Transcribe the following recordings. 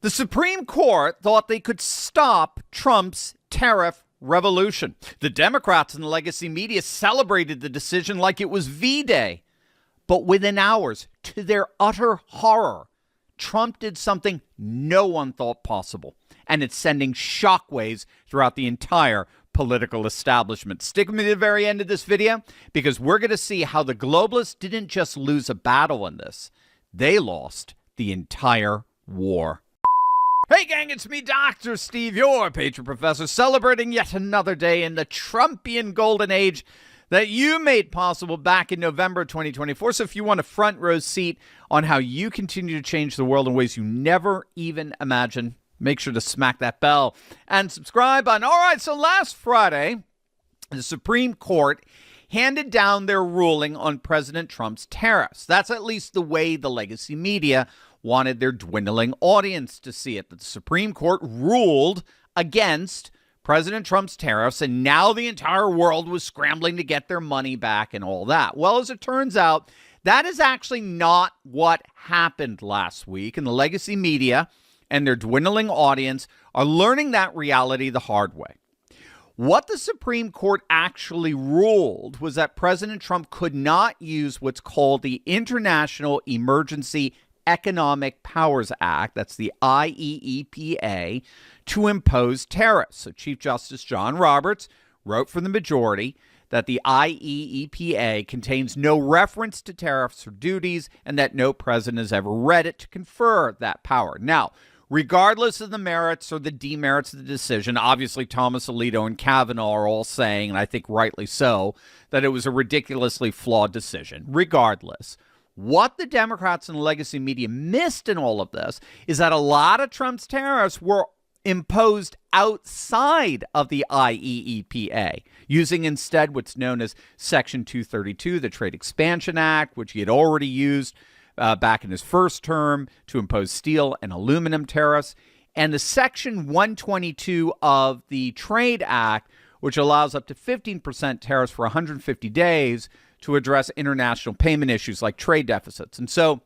The Supreme Court thought they could stop Trump's tariff revolution. The Democrats and the legacy media celebrated the decision like it was V-Day. But within hours, to their utter horror, Trump did something no one thought possible. And it's sending shockwaves throughout the entire political establishment. Stick with me to the very end of this video, because we're going to see how the globalists didn't just lose a battle in this. They lost the entire war. Hey gang, it's me, Dr. Steve, your Patriot Professor, celebrating yet another day in the Trumpian golden age that you made possible back in November 2024. So if you want a front row seat on how you continue to change the world in ways you never even imagined, make sure to smack that bell and subscribe button. All right, so last Friday, the Supreme Court handed down their ruling on President Trump's tariffs. That's at least the way the legacy media wanted their dwindling audience to see it. That the Supreme Court ruled against President Trump's tariffs, and now the entire world was scrambling to get their money back and all that. Well, as it turns out, that is actually not what happened last week, and the legacy media and their dwindling audience are learning that reality the hard way. What the Supreme Court actually ruled was that President Trump could not use what's called the International Emergency Economic Powers Act, that's the IEEPA, to impose tariffs. So Chief Justice John Roberts wrote for the majority that the IEEPA contains no reference to tariffs or duties and that no president has ever read it to confer that power. Now, regardless of the merits or the demerits of the decision, obviously Thomas Alito and Kavanaugh are all saying, and I think rightly so, that it was a ridiculously flawed decision. Regardless, what the Democrats and the legacy media missed in all of this is that a lot of Trump's tariffs were imposed outside of the IEEPA, using instead what's known as Section 232, the Trade Expansion Act, which he had already used back in his first term to impose steel and aluminum tariffs, and the Section 122 of the Trade Act, which allows up to 15% tariffs for 150 days to address international payment issues like trade deficits. And so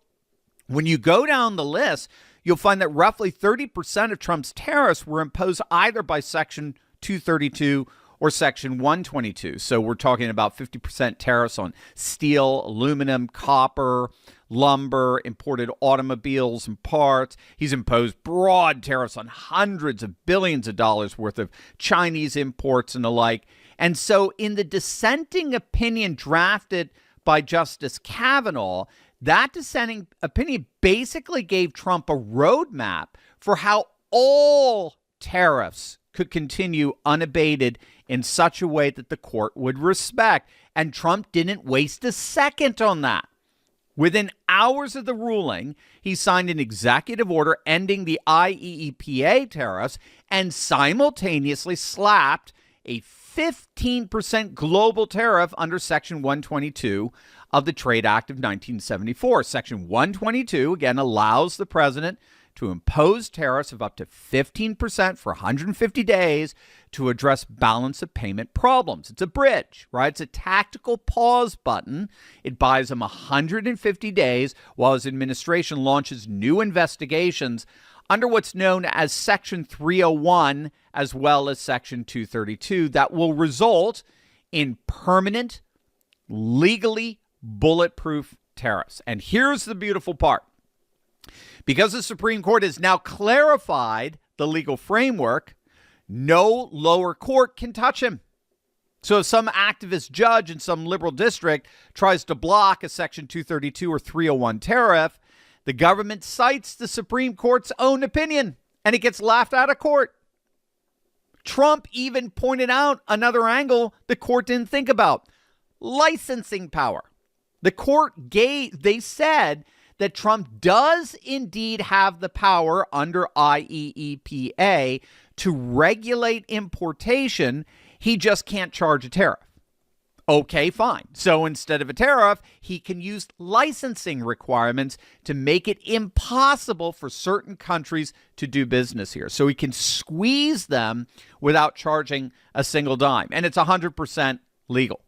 when you go down the list, you'll find that roughly 30% of Trump's tariffs were imposed either by Section 232 or Section 122. So we're talking about 50% tariffs on steel, aluminum, copper, lumber, imported automobiles and parts. He's imposed broad tariffs on hundreds of billions of dollars worth of Chinese imports and the like. And so in the dissenting opinion drafted by Justice Kavanaugh, that dissenting opinion basically gave Trump a roadmap for how all tariffs could continue unabated in such a way that the court would respect. And Trump didn't waste a second on that. Within hours of the ruling, he signed an executive order ending the IEEPA tariffs and simultaneously slapped a 15% global tariff under Section 122 of the Trade Act of 1974. Section 122, again, allows the president to impose tariffs of up to 15% for 150 days to address balance of payment problems. It's a bridge, right? It's a tactical pause button. It buys him 150 days while his administration launches new investigations under what's known as Section 301 as well as Section 232 that will result in permanent, legally bulletproof tariffs. And here's the beautiful part. Because the Supreme Court has now clarified the legal framework, no lower court can touch him. So if some activist judge in some liberal district tries to block a Section 232 or 301 tariff, the government cites the Supreme Court's own opinion, and it gets laughed out of court. Trump even pointed out another angle the court didn't think about: licensing power. The court they said that Trump does indeed have the power under IEEPA to regulate importation. He just can't charge a tariff. Okay, fine. So instead of a tariff, he can use licensing requirements to make it impossible for certain countries to do business here. So he can squeeze them without charging a single dime. And it's 100% legal.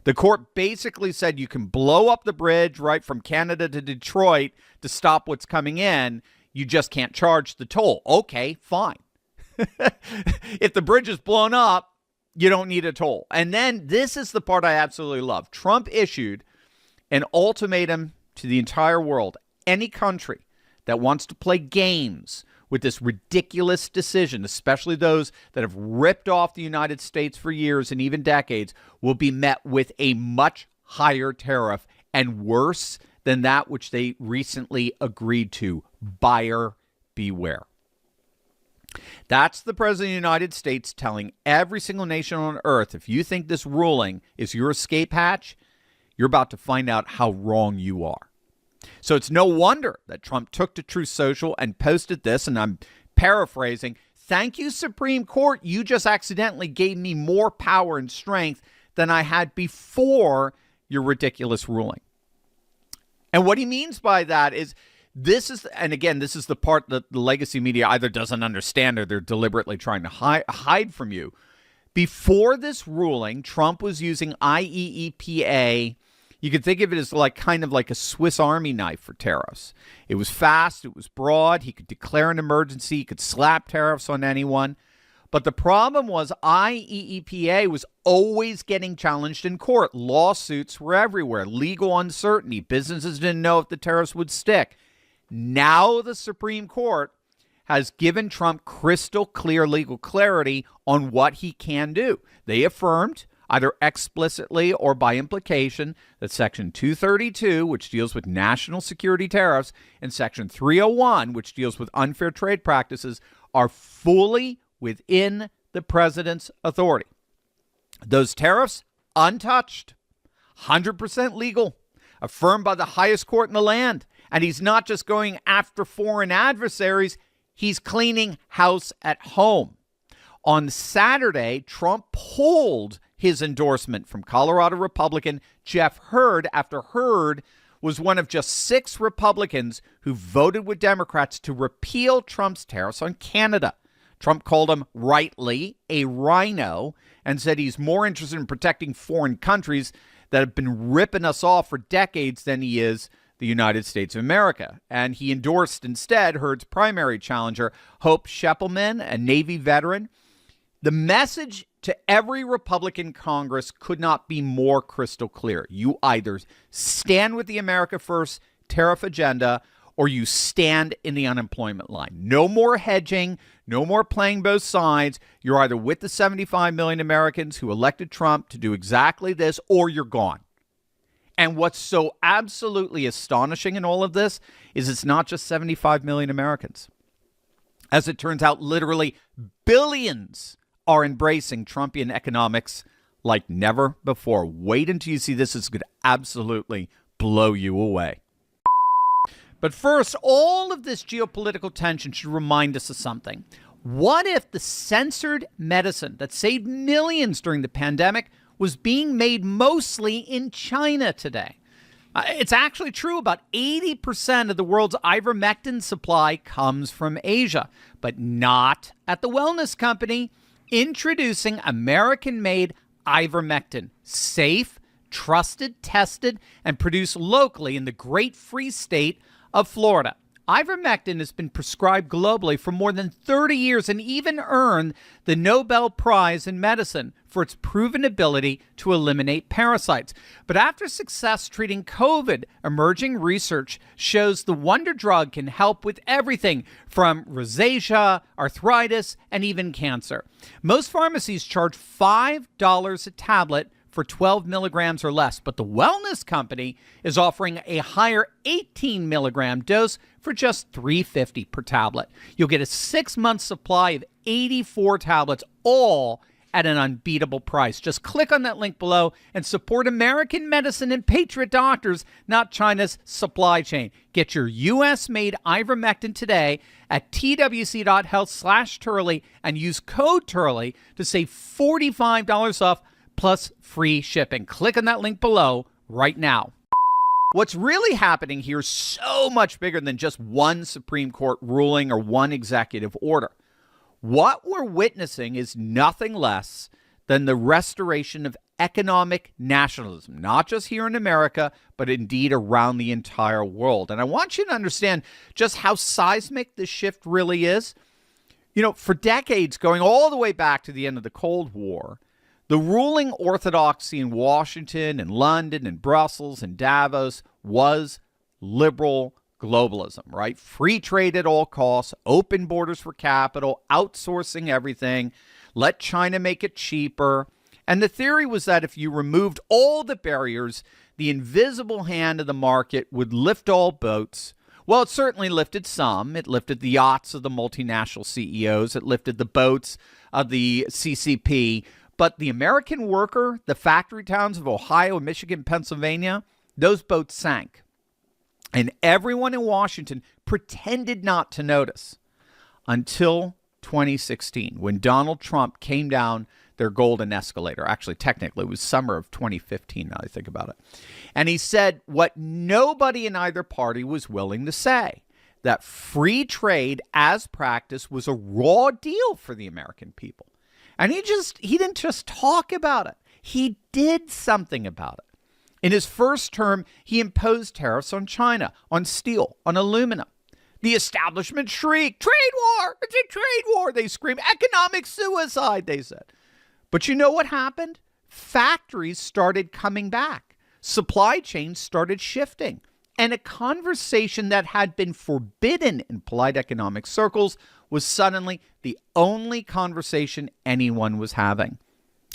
The court basically said you can blow up the bridge right from Canada to Detroit to stop what's coming in. you just can't charge the toll. Okay, fine. If the bridge is blown up, you don't need a toll. And then this is the part I absolutely love. Trump issued an ultimatum to the entire world. Any country that wants to play games with this ridiculous decision, especially those that have ripped off the United States for years and even decades, will be met with a much higher tariff and worse than that which they recently agreed to. Buyer beware. That's the President of the United States telling every single nation on earth, if you think this ruling is your escape hatch, you're about to find out how wrong you are. So it's no wonder that Trump took to Truth Social and posted this, and I'm paraphrasing, "Thank you, Supreme Court. You just accidentally gave me more power and strength than I had before your ridiculous ruling." And what he means by that is, this is the part that the legacy media either doesn't understand or they're deliberately trying to hide from you. Before this ruling, Trump was using IEEPA. You could think of it as kind of like a Swiss Army knife for tariffs. It was fast. It was broad. He could declare an emergency. He could slap tariffs on anyone. But the problem was IEEPA was always getting challenged in court. Lawsuits were everywhere. Legal uncertainty. Businesses didn't know if the tariffs would stick. Now the Supreme Court has given Trump crystal clear legal clarity on what he can do. They affirmed, either explicitly or by implication, that Section 232, which deals with national security tariffs, and Section 301, which deals with unfair trade practices, are fully within the president's authority. Those tariffs, untouched, 100% legal, affirmed by the highest court in the land. And he's not just going after foreign adversaries, he's cleaning house at home. On Saturday, Trump pulled his endorsement from Colorado Republican Jeff Hurd after Hurd was one of just 6 Republicans who voted with Democrats to repeal Trump's tariffs on Canada. Trump called him, rightly, a rhino and said he's more interested in protecting foreign countries that have been ripping us off for decades than he is the United States of America. And he endorsed instead Hurd's primary challenger, Hope Scheppelman, a Navy veteran. The message to every Republican Congress could not be more crystal clear. You either stand with the America First tariff agenda or you stand in the unemployment line. No more hedging, no more playing both sides. You're either with the 75 million Americans who elected Trump to do exactly this, or you're gone. And what's so absolutely astonishing in all of this is it's not just 75 million Americans. As it turns out, literally billions are embracing Trumpian economics like never before. Wait until you see this. It's going to absolutely blow you away. But first, all of this geopolitical tension should remind us of something. What if the censored medicine that saved millions during the pandemic was being made mostly in China today? It's actually true. About 80% of the world's ivermectin supply comes from Asia, but not at the wellness company introducing American-made ivermectin. Safe, trusted, tested, and produced locally in the great free state of Florida. Ivermectin has been prescribed globally for more than 30 years and even earned the Nobel Prize in Medicine for its proven ability to eliminate parasites. But after success treating COVID, emerging research shows the wonder drug can help with everything from rosacea, arthritis, and even cancer. Most pharmacies charge $5 a tablet for 12 milligrams or less, but the wellness company is offering a higher 18 milligram dose for just $3.50 per tablet. You'll get a 6-month supply of 84 tablets, all at an unbeatable price. Just click on that link below and support American medicine and patriot doctors, not China's supply chain. Get your U.S.-made ivermectin today at twc.health/Turley and use code Turley to save $45 off plus free shipping. Click on that link below right now. What's really happening here is so much bigger than just one Supreme Court ruling or one executive order. What we're witnessing is nothing less than the restoration of economic nationalism, not just here in America, but indeed around the entire world. And I want you to understand just how seismic this shift really is. You know, for decades, going all the way back to the end of the Cold War, the ruling orthodoxy in Washington and London and Brussels and Davos was liberal globalism, right? Free trade at all costs, open borders for capital, outsourcing everything, let China make it cheaper. And the theory was that if you removed all the barriers, the invisible hand of the market would lift all boats. Well, it certainly lifted some. It lifted the yachts of the multinational CEOs. It lifted the boats of the CCP. But the American worker, the factory towns of Ohio, Michigan, Pennsylvania, those boats sank. And everyone in Washington pretended not to notice until 2016, when Donald Trump came down their golden escalator. Actually, technically, it was summer of 2015, now I think about it. And he said what nobody in either party was willing to say, that free trade as practice was a raw deal for the American people. And he didn't just talk about it. He did something about it. In his first term, he imposed tariffs on China, on steel, on aluminum. The establishment shrieked, "Trade war! It's a trade war!" They screamed, "Economic suicide," they said. But you know what happened? Factories started coming back. Supply chains started shifting. And a conversation that had been forbidden in polite economic circles was suddenly the only conversation anyone was having.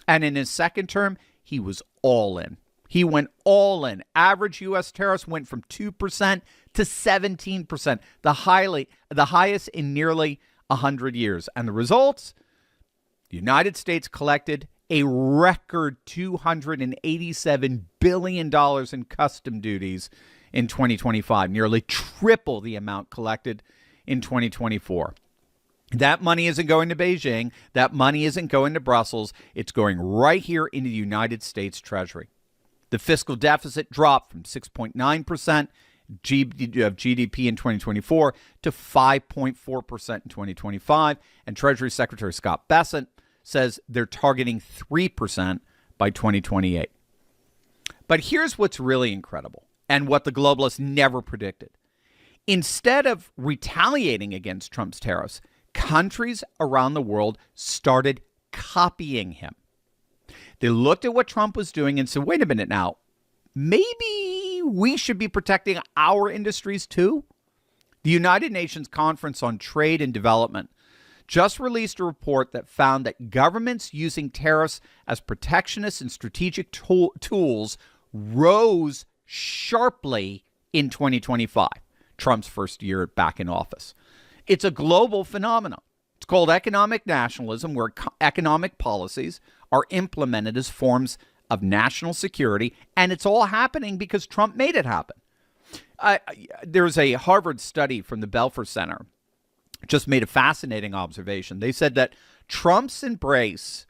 And in his second term, he was all in. He went all in. Average U.S. tariffs went from 2% to 17%, the highest in nearly 100 years. And the results? The United States collected a record $287 billion in custom duties in 2025, nearly triple the amount collected in 2024. That money isn't going to Beijing. That money isn't going to Brussels. It's going right here into the United States Treasury. The fiscal deficit dropped from 6.9% of GDP in 2024 to 5.4% in 2025. And Treasury Secretary Scott Bessent says they're targeting 3% by 2028. But here's what's really incredible and what the globalists never predicted. Instead of retaliating against Trump's tariffs, countries around the world started copying him. They looked at what Trump was doing and said, wait a minute now, maybe we should be protecting our industries too? The United Nations Conference on Trade and Development just released a report that found that governments using tariffs as protectionist and strategic tools rose sharply in 2025, Trump's first year back in office. It's a global phenomenon. It's called economic nationalism, where economic policies are implemented as forms of national security, and it's all happening because Trump made it happen. There's a Harvard study from the Belfer Center just made a fascinating observation. They said that Trump's embrace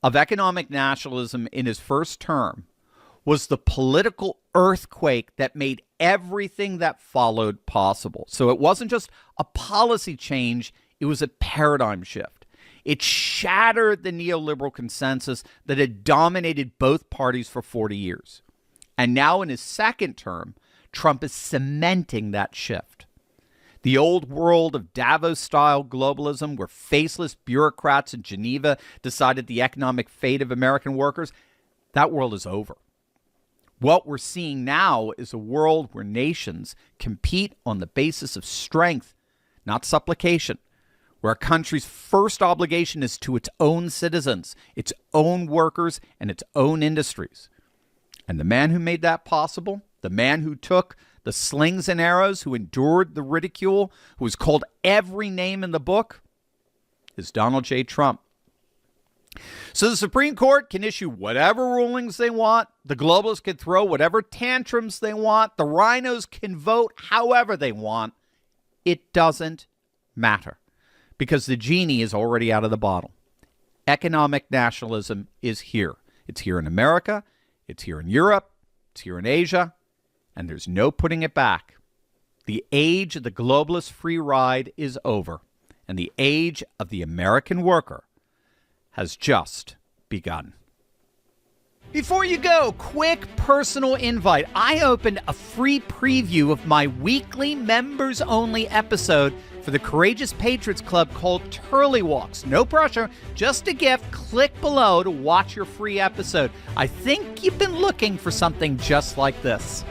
of economic nationalism in his first term was the political earthquake that made everything that followed possible. So it wasn't just a policy change, it was a paradigm shift. It shattered the neoliberal consensus that had dominated both parties for 40 years. And now in his second term, Trump is cementing that shift. The old world of Davos-style globalism, where faceless bureaucrats in Geneva decided the economic fate of American workers, that world is over. What we're seeing now is a world where nations compete on the basis of strength, not supplication, where a country's first obligation is to its own citizens, its own workers, and its own industries. And the man who made that possible, the man who took the slings and arrows, who endured the ridicule, who was called every name in the book, is Donald J. Trump. So the Supreme Court can issue whatever rulings they want. The globalists can throw whatever tantrums they want. The rhinos can vote however they want. It doesn't matter because the genie is already out of the bottle. Economic nationalism is here. It's here in America. It's here in Europe. It's here in Asia. And there's no putting it back. The age of the globalist free ride is over. And the age of the American worker has just begun. Before you go, quick personal invite. I opened a free preview of my weekly members-only episode for the Courageous Patriots Club called Turley Walks. No pressure, just a gift. Click below to watch your free episode. I think you've been looking for something just like this.